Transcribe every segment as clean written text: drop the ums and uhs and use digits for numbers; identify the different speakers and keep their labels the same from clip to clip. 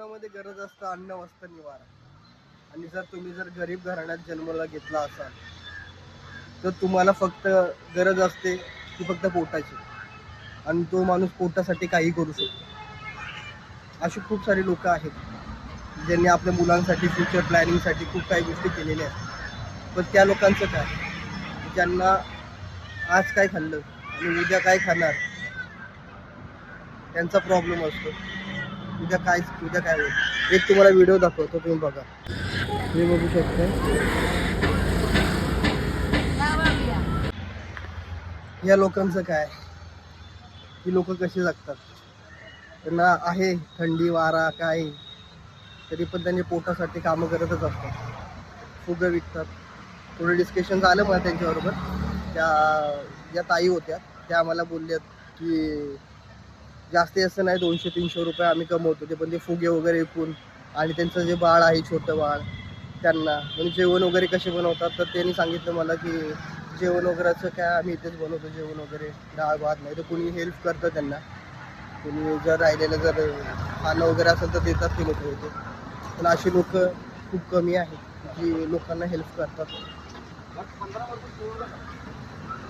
Speaker 1: जीवनामध्ये गरज असतं अन्न वस्त्र निवारा. आणि जर तुम्ही गरीब घराण्यात जन्माला घेतला असाल तर तुम्हाला फक्त गरज असते की फक्त पोटाची, आणि तो माणूस पोटासाठी काही करू शकतो. अशी खूप सारी लोक आहेत ज्यांनी आपल्या मुलांसाठी फ्युचर प्लॅनिंगसाठी खूप काही गोष्टी केलेल्या आहेत. पण त्या लोकांचं काय, ज्यांना आज काय खाल्लं आणि उद्या काय खाणार त्यांचा प्रॉब्लेम असतो. उद्या काय होईल. एक तुम्हाला व्हिडिओ दाखवतो, तुम्ही बघा. हे बघू शकता, या लोकांचं काय, ही लोक कशी जगतात. त्यांना आहे थंडी वारा काय, तरी पण त्यांनी पोटासाठी कामं करतच असतात. फुगं विकतात. थोडं डिस्कशन झालं मला त्यांच्याबरोबर. ज्या ताई होत्या त्या आम्हाला बोलल्यात की जास्ती असं नाही, 200-300 रुपये आम्ही कमवतो, ते पण ते फुगे वगैरे विकून. आणि त्यांचं जे बाळ आहे छोटं बाळ, त्यांना म्हणजे जेवण वगैरे कसे बनवतात तर त्यांनी सांगितलं मला की जेवण वगैरेचं काय आम्ही इथेच बनवतो, जेवण वगैरे डाळ भात. नाही तर कोणी हेल्प करतं त्यांना, कोणी जर राहिलेलं खाणं वगैरे असेल तर देतात ते लोक होते. पण अशी लोक खूप कमी आहेत जी लोकांना हेल्प करतात.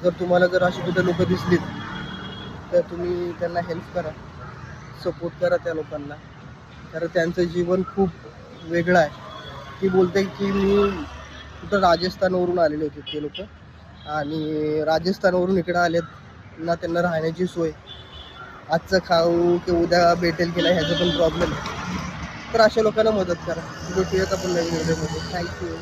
Speaker 1: जर तुम्हाला अशी कुठे लोक दिसलीत तर तुम्ही त्यांना हेल्प करा, सपोर्ट करा त्या लोकांना. कारण त्यांचं जीवन खूप वेगळं आहे. ती बोलते की मी कुठं राजस्थानवरून आलेले होते ते लोक, आणि राजस्थानवरून इकडं आलेत ना, त्यांना राहण्याची सोय आजचं खाऊ की उद्या भेटेल की नाही ह्याचा पण प्रॉब्लेम आहे. तर अशा लोकांना मदत करा. भेटूयात आपण नवीन व्हिडिओमध्ये. थँक्यू.